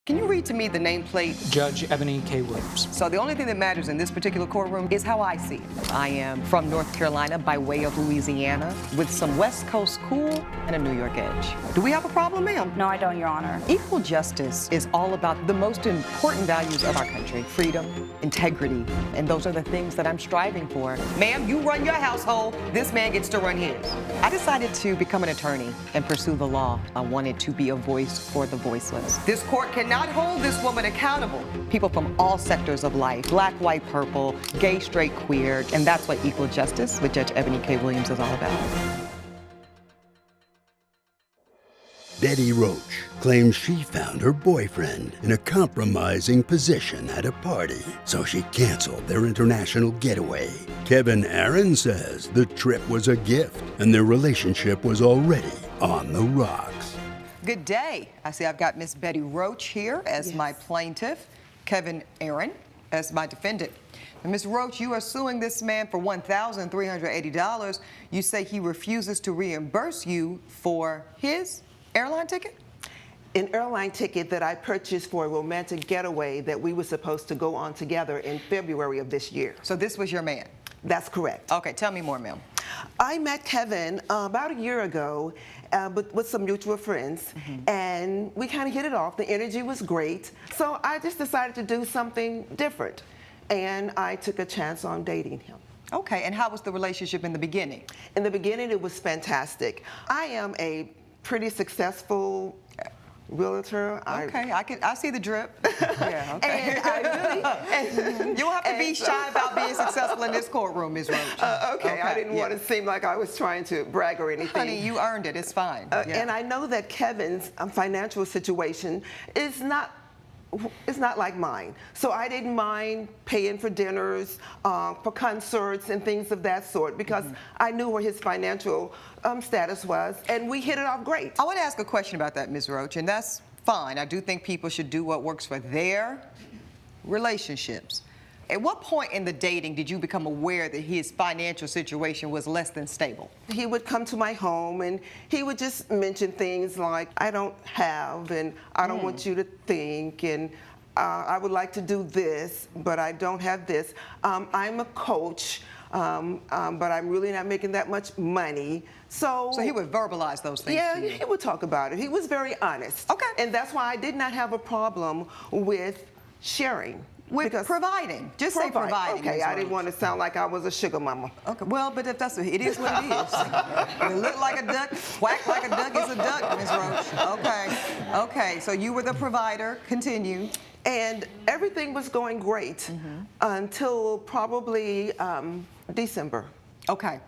Can you read to me the nameplate? Judge Eboni K Williams. So the only thing that matters in this particular courtroom is how I see it. I am from North Carolina by way of Louisiana with some West Coast cool and a New York edge. Do we have a problem, ma'am? No, I don't, Your Honor. Equal justice is all about the most important values of our country: freedom, integrity, and those are the things that I'm striving for. Ma'am, you run your household, this man gets to run his. I decided to become an attorney and pursue the law. I wanted to be a voice for the voiceless. This court cannot hold this woman accountable. People from all sectors of life, black, white, purple, gay, straight, queer, and that's what equal justice with Judge Eboni K Williams is all about. Betty Roach claims she found her boyfriend in a compromising position at a party, so she canceled their international getaway. Kevin Aaron says the trip was a gift and their relationship was already on the rocks. Good day. I see I've got Miss Betty Roach here as my plaintiff, Kevin Aaron as my defendant. And Ms. Roach, you are suing this man for $1,380. You say he refuses to reimburse you for his airline ticket? An airline ticket that I purchased for a romantic getaway that we were supposed to go on together in February of this year. So this was your man? That's correct. Okay, tell me more, ma'am. I met Kevin about a year ago with some mutual friends, and we kind of hit it off. The energy was great. So I just decided to do something different, and I took a chance on dating him. Okay, and how was the relationship in the beginning? In the beginning, it was fantastic. I am a pretty successful realtor. Okay, I see the drip. Yeah, okay. And I really, you don't have to be shy about being successful in this courtroom, Ms. Roach. Okay, I didn't want to seem like I was trying to brag or anything. Honey, you earned it. It's fine. And I know that Kevin's financial situation is not like mine. So I didn't mind paying for dinners, for concerts and things of that sort, because I knew where his financial status was, and we hit it off great. I want to ask a question about that, Ms. Roach, and that's fine. I do think people should do what works for their relationships. At what point in the dating did you become aware that his financial situation was less than stable? He would come to my home and he would just mention things like, I don't have, and I don't want you to think, and I would like to do this, but I don't have this. I'm a coach, but I'm really not making that much money. So he would verbalize those things to you? Yeah, he would talk about it. He was very honest. Okay. And that's why I did not have a problem with sharing. With providing. Just say providing. Okay, I didn't want to sound like I was a sugar mama. Okay, well, but if it is what it is. You look like a duck, quack like a duck is a duck, Ms. Roach. Okay, okay, so you were the provider. Continue. And everything was going great until probably December. Okay,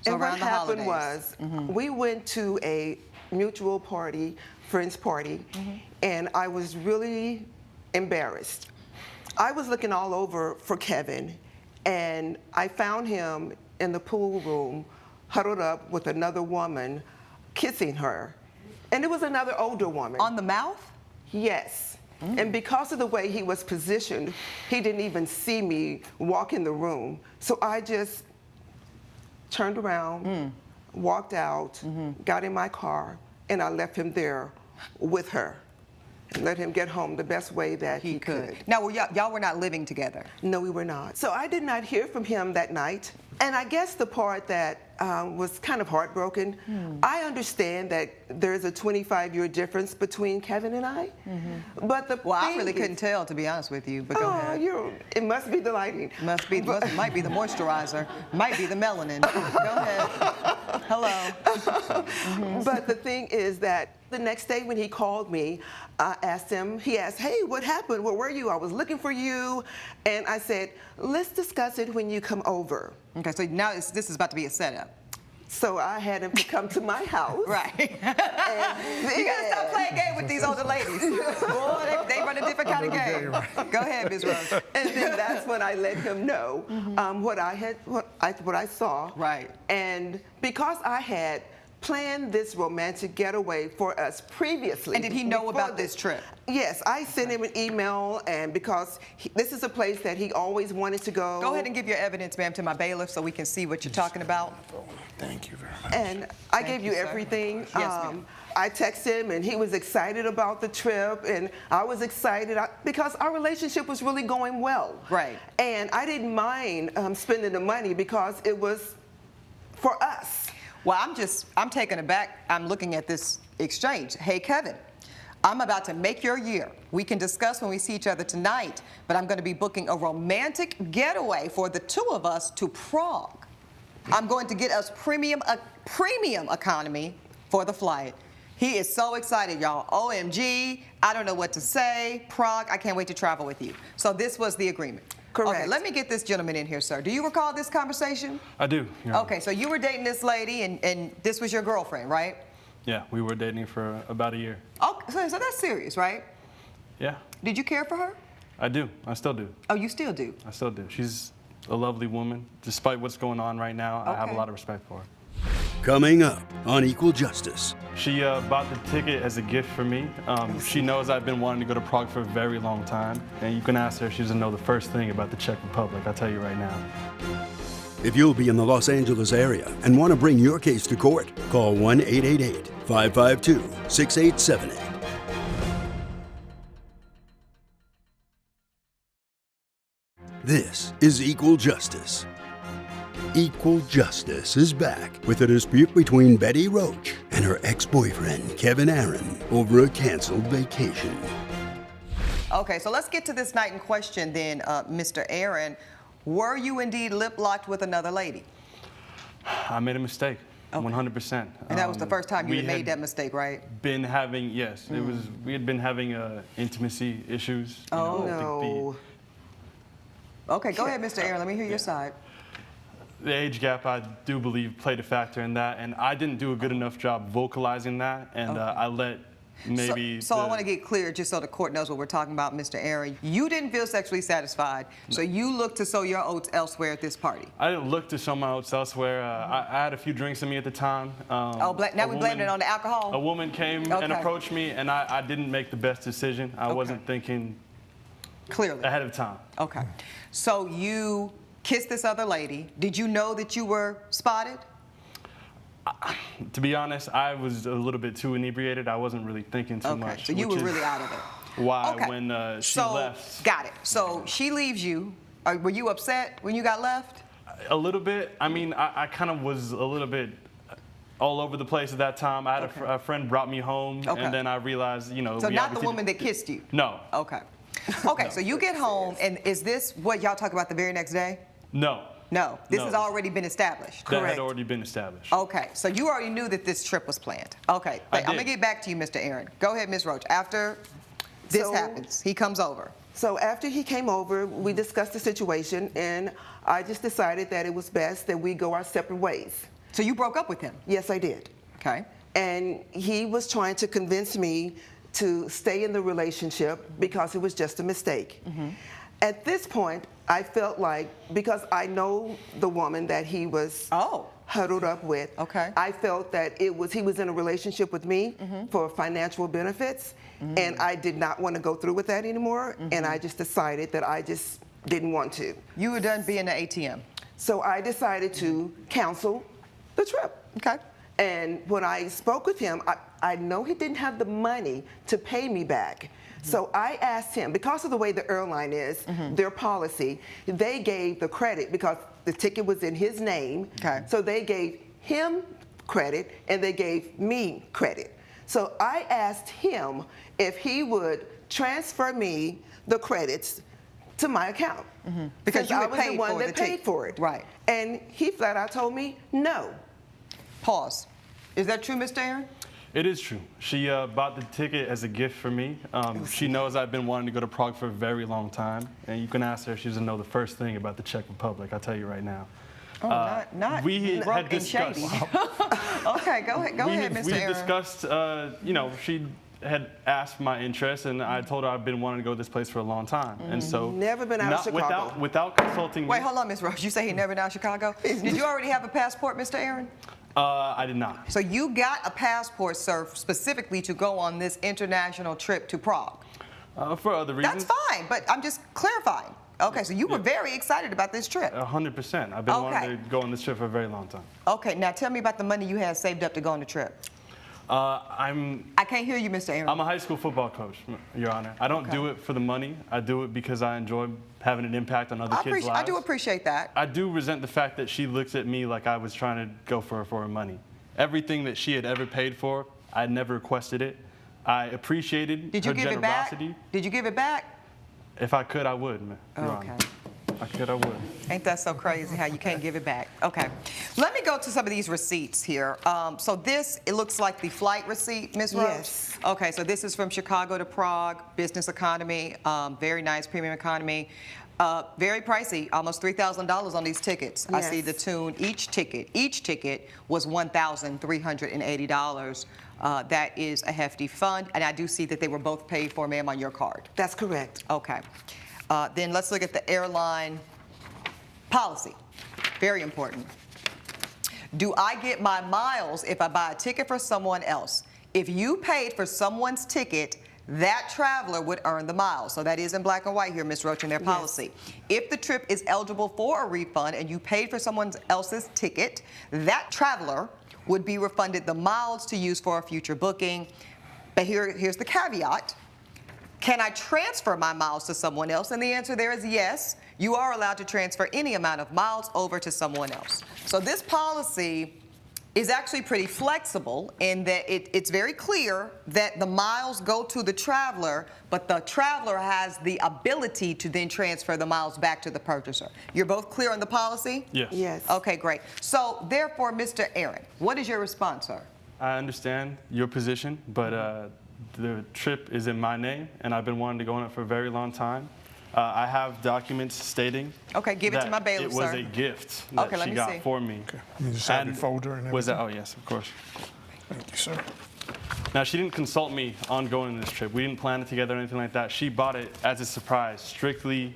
so and around what the happened holidays. was we went to a mutual party, friend's party, and I was really embarrassed. I was looking all over for Kevin, and I found him in the pool room, huddled up with another woman, kissing her. And it was another older woman. On the mouth? Yes. And because of the way he was positioned, he didn't even see me walk in the room. So I just turned around, walked out, got in my car, and I left him there with her. Let him get home the best way that he could. Now, y'all were not living together? No, we were not. So I did not hear from him that night. And I guess the part that was kind of heartbroken, I understand that there's a 25-year difference between Kevin and I. But I really couldn't tell, to be honest with you, but go ahead. It must be the lighting. Might be the moisturizer, might be the melanin. Go ahead. Hello. But the thing is that the next day when he called me, I asked him, hey, what happened? Where were you? I was looking for you. And I said, let's discuss it when you come over. Okay, so now this is about to be a setup. So I had him to come to my house. Right. You gotta stop playing game with these older ladies. Boy, they run a different kind of game. Go ahead, Ms. Rose. And then that's when I let him know what I saw. Right. And because I had planned this romantic getaway for us previously. And did he know about this trip? Yes, I sent him an email, and because this is a place that he always wanted to go. Go ahead and give your evidence, ma'am, to my bailiff so we can see what you're talking about. Thank you very much. And I gave you everything. Yes, ma'am. I texted him, and he was excited about the trip, and I was excited because our relationship was really going well. Right. And I didn't mind spending the money because it was for us. Well, I'm taken aback. I'm looking at this exchange. Hey, Kevin, I'm about to make your year. We can discuss when we see each other tonight, but I'm going to be booking a romantic getaway for the two of us to Prague. I'm going to get us premium economy for the flight. He is so excited, y'all. OMG, I don't know what to say. Prague, I can't wait to travel with you. So this was the agreement. Correct. Okay, let me get this gentleman in here, sir. Do you recall this conversation? I do. Your Honor. Okay, so you were dating this lady, and this was your girlfriend, right? Yeah, we were dating for about a year. Oh, so that's serious, right? Yeah. Did you care for her? I do. I still do. Oh, you still do? I still do. She's a lovely woman. Despite what's going on right now, I have a Okay. lot of respect for her. Coming up on Equal Justice. She bought the ticket as a gift for me. She knows I've been wanting to go to Prague for a very long time. And you can ask her, she doesn't know the first thing about the Czech Republic. I'll tell you right now. If you'll be in the Los Angeles area and want to bring your case to court, call 1-888-552-6878. This is Equal Justice. Equal Justice is back with a dispute between Betty Roach and her ex-boyfriend, Kevin Aaron, over a canceled vacation. Okay, so let's get to this night in question then, Mr. Aaron. Were you indeed lip-locked with another lady? I made a mistake, 100%. And that was the first time you we had made that mistake, right? Been having, yes, it was. We had been having intimacy issues. you Oh. know, No. Okay, go ahead, Mr. Aaron. Let me hear your side. The age gap, I do believe, played a factor in that, and I didn't do a good enough job vocalizing that, and I let maybe. So I want to get clear, just so the court knows what we're talking about, Mr. Aaron. You didn't feel sexually satisfied, so you looked to sow your oats elsewhere at this party. I didn't look to show my oats elsewhere. I had a few drinks in me at the time. Now we're blaming it on the alcohol? A woman came and Okay. approached me, and I didn't make the best decision. I wasn't thinking Clearly. ahead of time. Okay. So you kissed this other lady. Did you know that you were spotted? To be honest, I was a little bit too inebriated. I wasn't really thinking too much. So you were which is really out of it. Why, Okay. when she So, left. got it. So she leaves you. Were you upset when you got left? A little bit. I mean, I kind of was a little bit all over the place at that time. I had a friend brought me home, Okay. and then I realized, So we not the obviously- woman that kissed you? No. Okay. Okay, so you get home, and is this what y'all talk about the very next day? No. No, this No. has already been established. That Correct. had already been established. Okay, so you already knew that this trip was planned. Okay, I I'm gonna did. get back to you, Mr. Aaron. Go ahead, Ms. Roach. After this So- happens, he comes over. So after he came over, we discussed the situation, and I just decided that it was best that we go our separate ways. So you broke up with him? Yes, I did. Okay. And he was trying to convince me to stay in the relationship because it was just a mistake. At this point, I felt like, because I know the woman that he was Oh. huddled up with, Okay. I felt that he was in a relationship with me for financial benefits, and I did not want to go through with that anymore, and I just decided that I just didn't want to. You were done being the ATM. So I decided to cancel the trip. Okay. And when I spoke with him, I know he didn't have the money to pay me back. So I asked him, because of the way the airline is, their policy, they gave the credit because the ticket was in his name. Okay. So they gave him credit and they gave me credit. So I asked him if he would transfer me the credits to my account. Because Since you I had was the paid one for that the paid ticket. for it. Right. And he flat out told me no. Pause. Is that true, Mr. Aaron? It is true. She bought the ticket as a gift for me. She knows I've been wanting to go to Prague for a very long time, and you can ask her. She doesn't know the first thing about the Czech Republic. I'll tell you right now. Oh, not we broke had and discussed. shady. Okay, go ahead, Mr. We Aaron. discussed. She had asked my interest, and I told her I've been wanting to go to this place for a long time, and so Never been out of Chicago. without consulting. Wait, me, hold on, Ms. Roach. You say he never been out of Chicago? Did you already have a passport, Mr. Aaron? I did not. So you got a passport, sir, specifically to go on this international trip to Prague. For other reasons. That's fine, but I'm just clarifying. Okay, so you were very excited about this trip. 100%. I've been Okay. wanting to go on this trip for a very long time. Okay, now tell me about the money you had saved up to go on the trip. I can't hear you, Mr. Aaron. I'm a high school football coach, Your Honor. I don't do it for the money. I do it because I enjoy having an impact on other kids' lives. I do appreciate that. I do resent the fact that she looks at me like I was trying to go for her money. Everything that she had ever paid for, I never requested it. I appreciated her generosity. Give it back? Did you give it back? If I could, I would, Your Okay. Honor. If I could, I would. Ain't that so crazy how you can't give it back? Okay. Let me go to some of these receipts here. So this, it looks like the flight receipt, Ms. Roach? Yes. Okay, so this is from Chicago to Prague, business economy, very nice premium economy. Very pricey, almost $3,000 on these tickets. Yes. I see the tune. Each ticket was $1,380. That is a hefty fund, and I do see that they were both paid for, ma'am, on your card. That's correct. Okay. Then let's look at the airline policy. Very important. Do I get my miles if I buy a ticket for someone else? If you paid for someone's ticket, that traveler would earn the miles. So that is in black and white here, Ms. Roach, in their policy. Yes. If the trip is eligible for a refund and you paid for someone else's ticket, that traveler would be refunded the miles to use for a future booking. But here's the caveat. Can I transfer my miles to someone else? And the answer there is yes. You are allowed to transfer any amount of miles over to someone else. So this policy is actually pretty flexible in that it's very clear that the miles go to the traveler, but the traveler has the ability to then transfer the miles back to the purchaser. You're both clear on the policy? Yes. Yes. Okay, great. So therefore, Mr. Aaron, what is your response, sir? I understand your position, but the trip is in my name, and I've been wanting to go on it for a very long time. I have documents stating Okay, give it to my bailiff, it was sir. a gift that Okay, let she me got see. for me. Okay. You just have your And folder and everything? was that? Oh, yes, of course. Thank you, sir. Now, she didn't consult me on going on this trip. We didn't plan it together or anything like that. She bought it as a surprise, strictly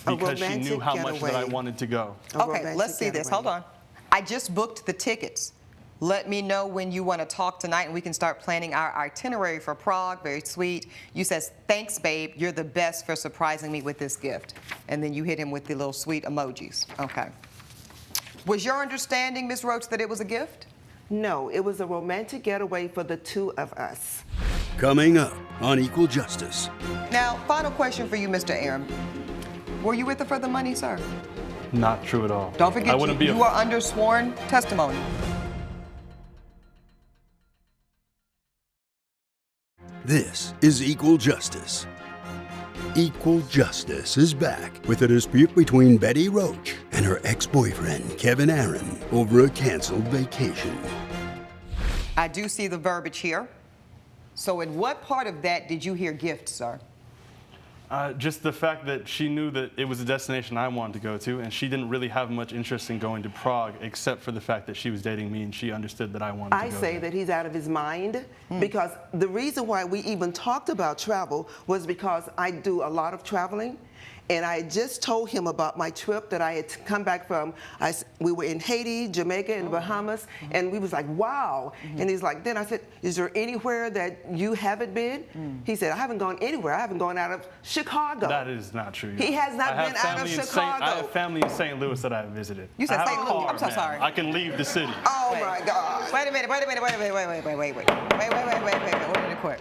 because she knew romantic how much that I getaway. wanted to go. A Okay, romantic let's see this. getaway. Hold on. I just booked the tickets. Let me know when you want to talk tonight, and we can start planning our itinerary for Prague. Very sweet. You says, thanks, babe. You're the best for surprising me with this gift. And then you hit him with the little sweet emojis. Okay. Was your understanding, Ms. Roach, that it was a gift? No, it was a romantic getaway for the two of us. Coming up on Equal Justice. Now, final question for you, Mr. Aaron. Were you with her for the money, sir? Not true at all. Don't forget, I wouldn't be you are under sworn testimony. This is Equal Justice. Equal Justice is back with a dispute between Betty Roach and her ex-boyfriend, Kevin Aaron, over a canceled vacation. I do see the verbiage here. So in what part of that did you hear gift, sir? Just the fact that she knew that it was a destination I wanted to go to, and she didn't really have much interest in going to Prague, except for the fact that she was dating me and she understood that I wanted to go I say there. that he's out of his mind because the reason why we even talked about travel was because I do a lot of traveling. And I just told him about my trip that I had come back from. We were in Haiti, Jamaica, and Bahamas, and we was like, wow. And he's like, then I said, is there anywhere that you haven't been? He said, I haven't gone anywhere. I haven't gone out of Chicago. That is not true. He has not I have been out of family in Chicago. I have family in St. Louis that I have visited. You said I have St. a Louis. car, I'm so man. sorry. I can leave the city. Oh Wait. my God. Wait a minute, wait. Order in the court.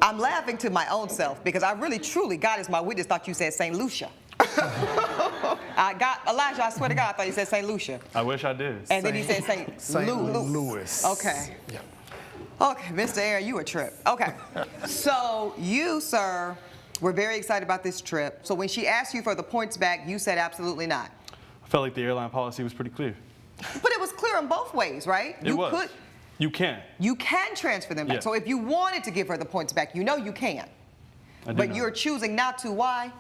I'm laughing to my own self because I really, truly, God is my witness, thought you said St. Lucia. Elijah, I swear to God, I thought you said St. Lucia. I wish I did. And then he said St. Louis. Okay. Yeah. Okay, Mr. Aaron, you a trip. Okay. So you, sir, were very excited about this trip. So when she asked you for the points back, you said absolutely not. I felt like the airline policy was pretty clear. But it was clear in both ways, right? It was. You can. You can transfer them back. Yeah. So if you wanted to give her the points back, you know you can. I do But know. you're choosing not to. Why?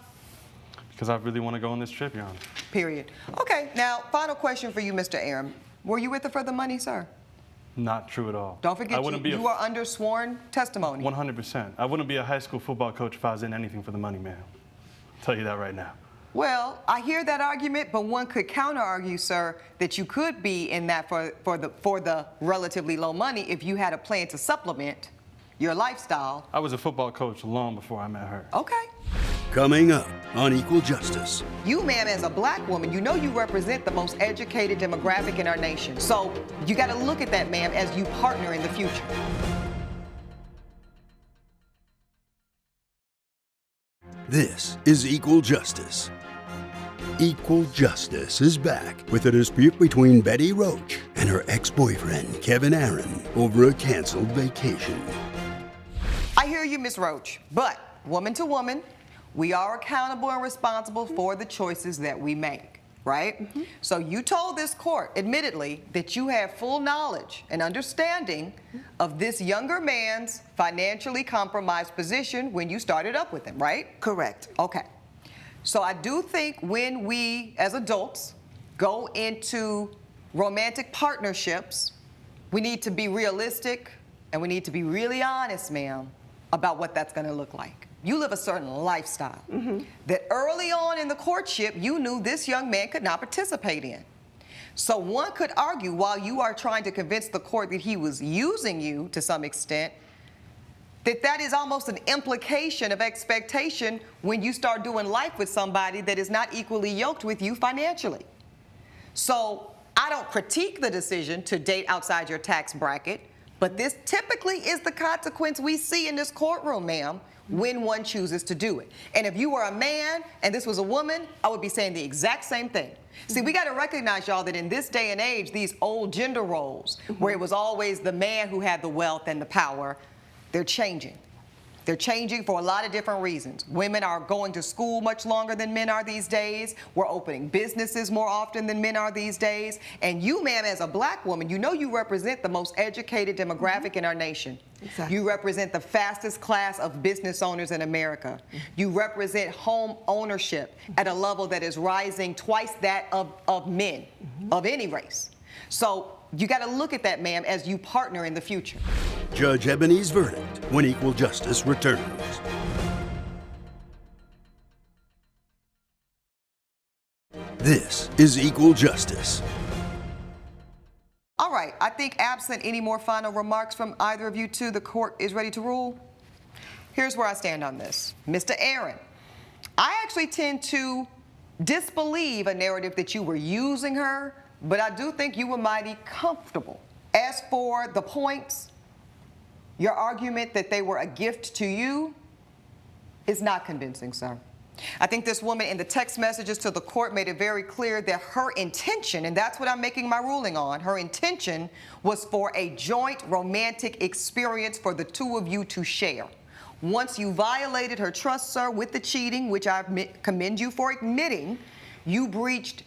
Because I really want to go on this trip, Your Honor. Period. Okay, now, final question for you, Mr. Aaron. Were you with her for the money, sir? Not true at all. Don't forget, I wouldn't be you are under sworn testimony. 100%. I wouldn't be a high school football coach if I was in anything for the money, man. I'll tell you that right now. Well, I hear that argument, but one could counter-argue, sir, that you could be in that for the relatively low money if you had a plan to supplement your lifestyle. I was a football coach long before I met her. Okay. Coming up on Equal Justice. You, ma'am, as a black woman, you know you represent the most educated demographic in our nation. So you got to look at that, ma'am, as you partner in the future. This is Equal Justice. Equal Justice is back with a dispute between Betty Roach and her ex-boyfriend, Kevin Aaron, over a canceled vacation. I hear you, Ms. Roach, but woman to woman, we are accountable and responsible for the choices that we make, right? So you told this court, admittedly, that you have full knowledge and understanding of this younger man's financially compromised position when you started up with him, right? Correct. Okay. So I do think when we, as adults, go into romantic partnerships, we need to be realistic and we need to be really honest, ma'am, about what that's going to look like. You live a certain lifestyle that early on in the courtship, you knew this young man could not participate in. So one could argue, while you are trying to convince the court that he was using you to some extent, that is almost an implication of expectation when you start doing life with somebody that is not equally yoked with you financially. So I don't critique the decision to date outside your tax bracket, but this typically is the consequence we see in this courtroom, ma'am, when one chooses to do it. And if you were a man and this was a woman, I would be saying the exact same thing. See, we got to recognize, y'all, that in this day and age, these old gender roles, where it was always the man who had the wealth and the power, they're changing. They're changing for a lot of different reasons. Women are going to school much longer than men are these days. We're opening businesses more often than men are these days. And you, ma'am, as a black woman, you know you represent the most educated demographic in our nation. Exactly. You represent the fastest class of business owners in America. You represent home ownership at a level that is rising twice that of men, of any race. So you got to look at that, ma'am, as you partner in the future. Judge Eboni's verdict when Equal Justice returns. This is Equal Justice. All right, I think absent any more final remarks from either of you two, the court is ready to rule. Here's where I stand on this. Mr. Aaron, I actually tend to disbelieve a narrative that you were using her, but I do think you were mighty comfortable. As for the points, your argument that they were a gift to you is not convincing, sir. I think this woman in the text messages to the court made it very clear that her intention, and that's what I'm making my ruling on, her intention was for a joint romantic experience for the two of you to share. Once you violated her trust, sir, with the cheating, which I commend you for admitting, you breached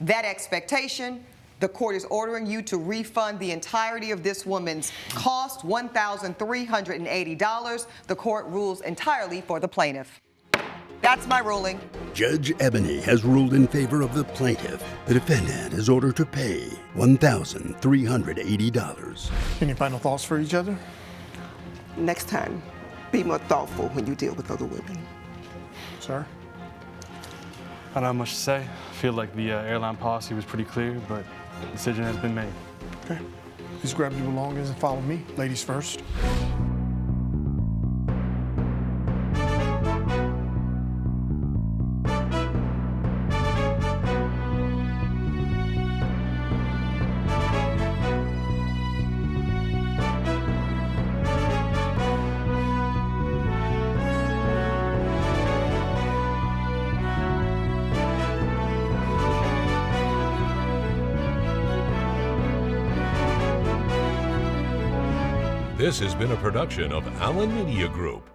that expectation. The court is ordering you to refund the entirety of this woman's cost, $1,380. The court rules entirely for the plaintiff. That's my ruling. Judge Eboni has ruled in favor of the plaintiff. The defendant is ordered to pay $1,380. Any final thoughts for each other? Next time, be more thoughtful when you deal with other women. Sir? I don't have much to say. I feel like the airline policy was pretty clear, but the decision has been made. Okay. Please grab your belongings and follow me. Ladies first. This has been a production of Allen Media Group.